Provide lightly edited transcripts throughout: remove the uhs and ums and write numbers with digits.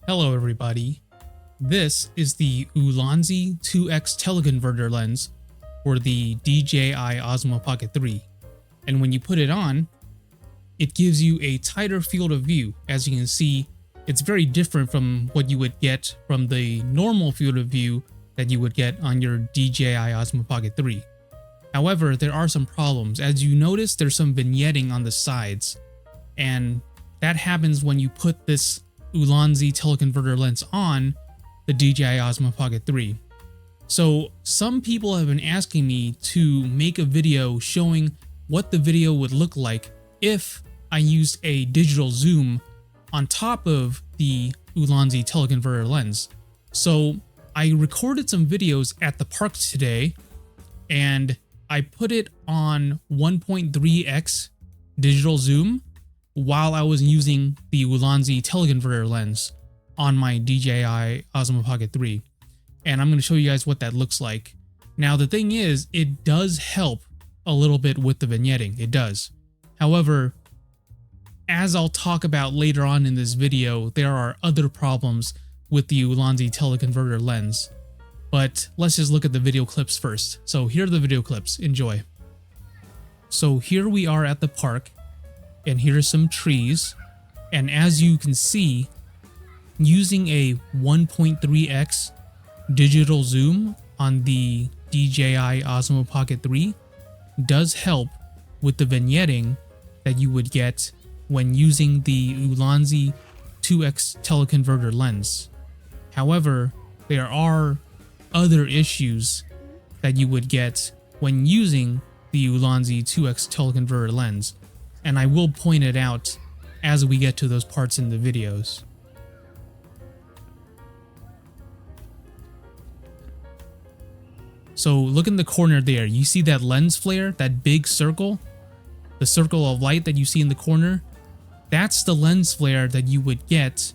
Hello everybody, this is the Ulanzi 2X teleconverter lens for the DJI Osmo Pocket 3, and when you put it on, it gives you a tighter field of view. As you can see, it's very different from what you would get from the normal field of view that you would get on your DJI Osmo Pocket 3. However, there are some problems. As you notice, there's some vignetting on the sides, and that happens when you put this Ulanzi teleconverter lens on the DJI Osmo Pocket 3. So some people have been asking me to make a video showing what the video would look like if I used a digital zoom on top of the Ulanzi teleconverter lens. So I recorded some videos at the park today and I put it on 1.3x digital zoom while I was using the Ulanzi teleconverter lens on my DJI Osmo Pocket 3. And I'm going to show you guys what that looks like. Now the thing is, it does help a little bit with the vignetting, it does. However, as I'll talk about later on in this video, there are other problems with the Ulanzi teleconverter lens. But let's just look at the video clips first. So here are the video clips, enjoy. So here we are at the park, and here are some trees, and as you can see, using a 1.3x digital zoom on the DJI Osmo Pocket 3 does help with the vignetting that you would get when using the Ulanzi 2x teleconverter lens. However, there are other issues that you would get when using the Ulanzi 2x teleconverter lens, and I will point it out as we get to those parts in the videos. So look in the corner there, you see that lens flare, that big circle? The circle of light that you see in the corner? That's the lens flare that you would get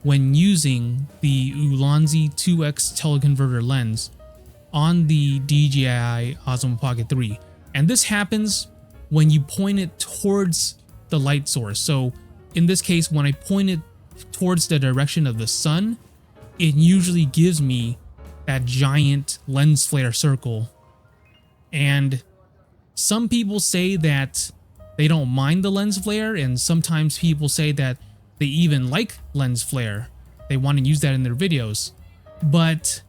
when using the Ulanzi 2x teleconverter lens on the DJI Osmo Pocket 3. And this happens when you point it towards the light source. So in this case, when I point it towards the direction of the sun, it usually gives me that giant lens flare circle. And some people say that they don't mind the lens flare, and sometimes people say that they even like lens flare. They want to use that in their videos. But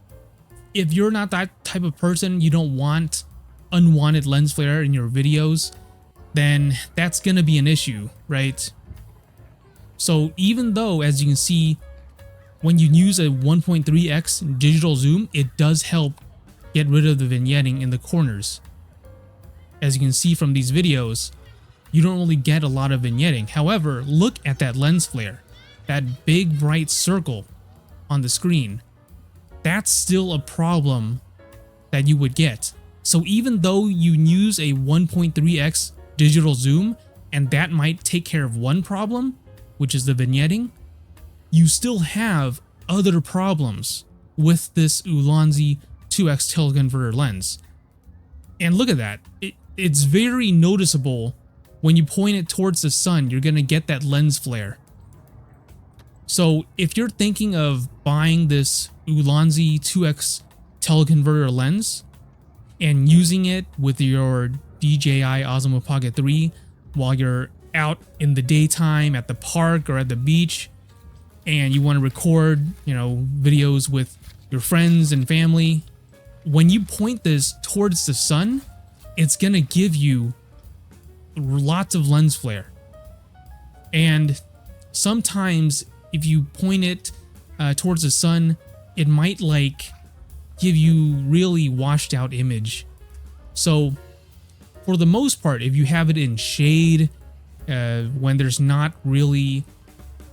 if you're not that type of person, you don't want unwanted lens flare in your videos, then that's going to be an issue, right? So even though, as you can see, when you use a 1.3x digital zoom, it does help get rid of the vignetting in the corners. As you can see from these videos, you don't really get a lot of vignetting. However, look at that lens flare, that big bright circle on the screen. That's still a problem that you would get. So even though you use a 1.3x digital zoom, and that might take care of one problem, which is the vignetting, you still have other problems with this Ulanzi 2x teleconverter lens. And look at that, it's very noticeable. When you point it towards the sun, you're going to get that lens flare. So if you're thinking of buying this Ulanzi 2x teleconverter lens and using it with your DJI Osmo Pocket 3 while you're out in the daytime at the park or at the beach, and you want to record, videos with your friends and family, when you point this towards the sun, it's going to give you lots of lens flare. And sometimes if you point it towards the sun, it might give you really washed out image. So for the most part, if you have it in shade, when there's not really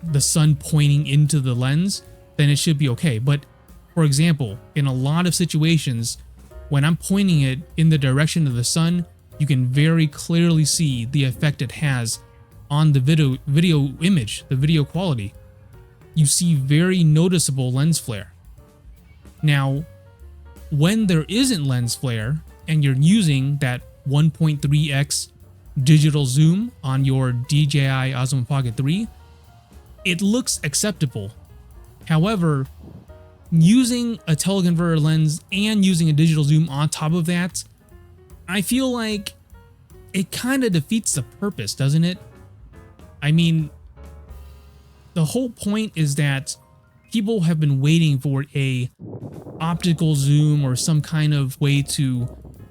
the sun pointing into the lens, then it should be okay. But for example, in a lot of situations, when I'm pointing it in the direction of the sun, you can very clearly see the effect it has on the video image, the video quality. You see very noticeable lens flare. Now, when there isn't lens flare and you're using that 1.3x digital zoom on your DJI Osmo Pocket 3, it looks acceptable. However, using a teleconverter lens and using a digital zoom on top of that, I feel like it kind of defeats the purpose, doesn't it? I mean, the whole point is that people have been waiting for a optical zoom or some kind of way to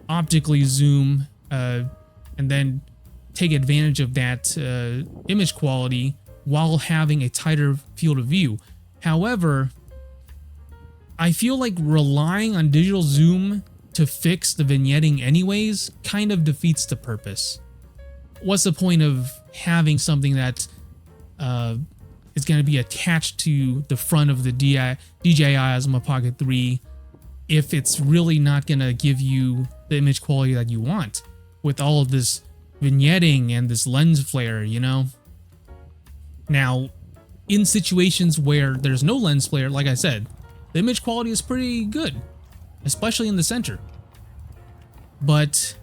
optically zoom and then take advantage of that image quality while having a tighter field of view. However, I feel like relying on digital zoom to fix the vignetting anyways kind of defeats the purpose. What's the point of having something that is going to be attached to the front of the DJI Osmo Pocket 3 if it's really not going to give you the image quality that you want with all of this vignetting and this lens flare, you know? Now, in situations where there's no lens flare, like I said, the image quality is pretty good, especially in the center. But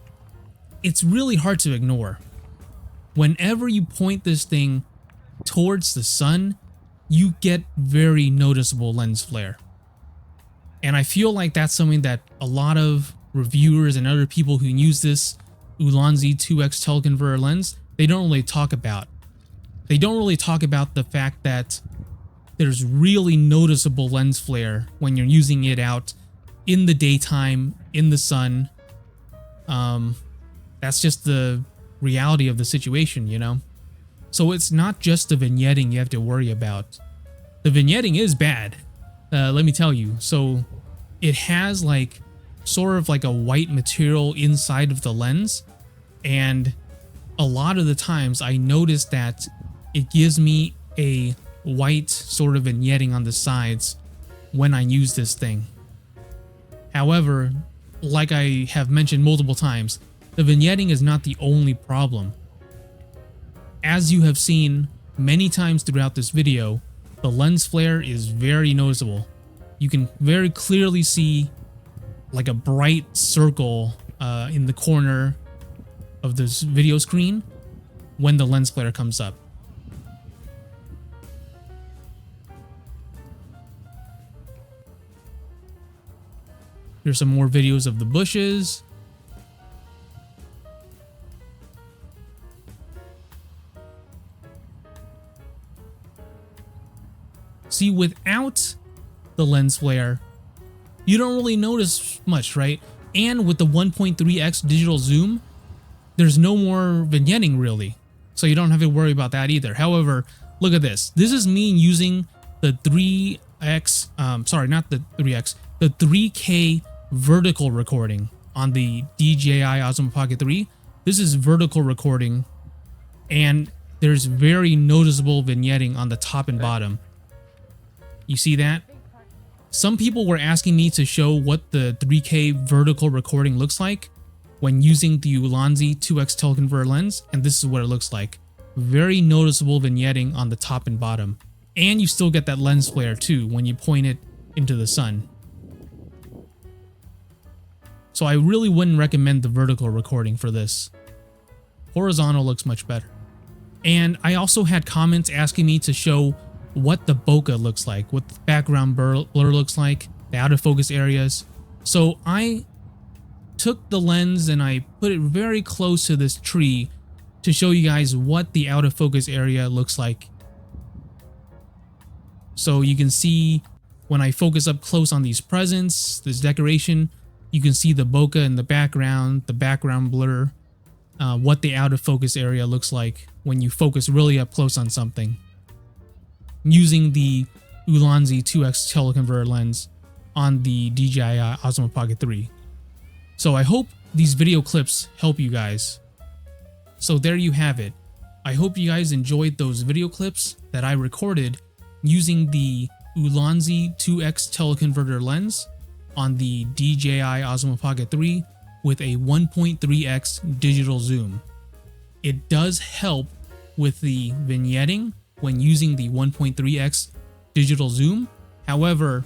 it's really hard to ignore. Whenever you point this thing towards the sun, you get very noticeable lens flare. And I feel like that's something that a lot of reviewers and other people who use this Ulanzi 2X teleconverter lens, they don't really talk about. They don't really talk about the fact that there's really noticeable lens flare when you're using it out in the daytime, in the sun. That's just the reality of the situation, you know? So it's not just the vignetting you have to worry about. The vignetting is bad, let me tell you. So it has like sort of like a white material inside of the lens, and a lot of the times I notice that it gives me a white sort of vignetting on the sides when I use this thing. However, like I have mentioned multiple times, the vignetting is not the only problem. As you have seen many times throughout this video, the lens flare is very noticeable. You can very clearly see like a bright circle in the corner of this video screen when the lens flare comes up. Here's some more videos of the bushes. See, without the lens flare, you don't really notice much, right? And with the 1.3x digital zoom, there's no more vignetting really. So you don't have to worry about that either. However, look at this. This is me using the 3x, sorry, not the 3x, the 3K vertical recording on the DJI Osmo Pocket 3. This is vertical recording, and there's very noticeable vignetting on the top and bottom. You see that? Some people were asking me to show what the 3K vertical recording looks like when using the Ulanzi 2X teleconverter lens, and this is what it looks like. Very noticeable vignetting on the top and bottom. And you still get that lens flare too when you point it into the sun. So I really wouldn't recommend the vertical recording for this. Horizontal looks much better. And I also had comments asking me to show what the bokeh looks like, what the background blur looks like, the out of focus areas. So I took the lens and I put it very close to this tree to show you guys what the out of focus area looks like. So you can see when I focus up close on these presents, this decoration, you can see the bokeh in the background blur, what the out of focus area looks like when you focus really up close on something, using the Ulanzi 2X teleconverter lens on the DJI Osmo Pocket 3. So I hope these video clips help you guys. So there you have it. I hope you guys enjoyed those video clips that I recorded using the Ulanzi 2X teleconverter lens on the DJI Osmo Pocket 3 with a 1.3x digital zoom. It does help with the vignetting when using the 1.3x digital zoom. However,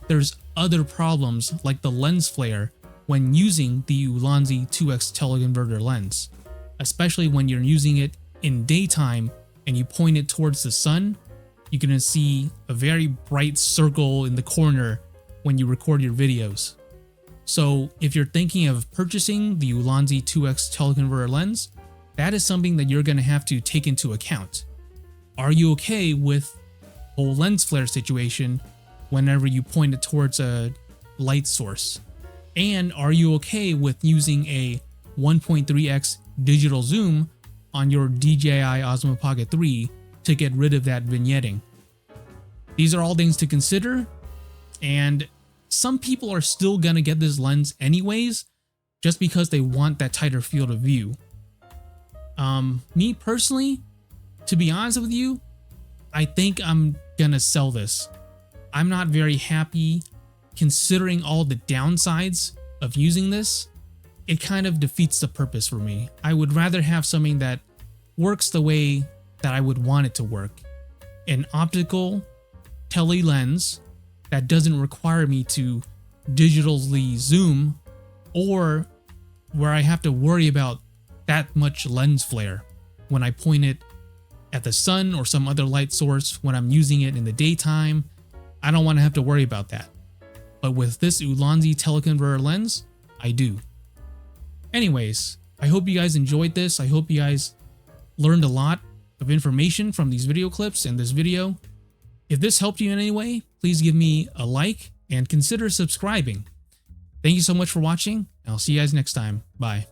there's other problems like the lens flare when using the Ulanzi 2X teleconverter lens, especially when you're using it in daytime and you point it towards the sun. you're going to see a very bright circle in the corner when you record your videos. So if you're thinking of purchasing the Ulanzi 2X teleconverter lens, that is something that you're going to have to take into account. Are you okay with a whole lens flare situation whenever you point it towards a light source? And are you okay with using a 1.3x digital zoom on your DJI Osmo Pocket 3 to get rid of that vignetting? These are all things to consider, and some people are still gonna get this lens anyways, just because they want that tighter field of view. Me personally, to be honest with you, I think I'm gonna sell this. I'm not very happy considering all the downsides of using this. It kind of defeats the purpose for me. I would rather have something that works the way that I would want it to work. An optical tele lens that doesn't require me to digitally zoom, or where I have to worry about that much lens flare when I point it at the sun or some other light source when I'm using it in the daytime. I don't want to have to worry about that. But with this Ulanzi teleconverter lens, I do. Anyways, I hope you guys enjoyed this. I hope you guys learned a lot of information from these video clips and this video. If this helped you in any way, please give me a like and consider subscribing. Thank you so much for watching, and I'll see you guys next time. Bye.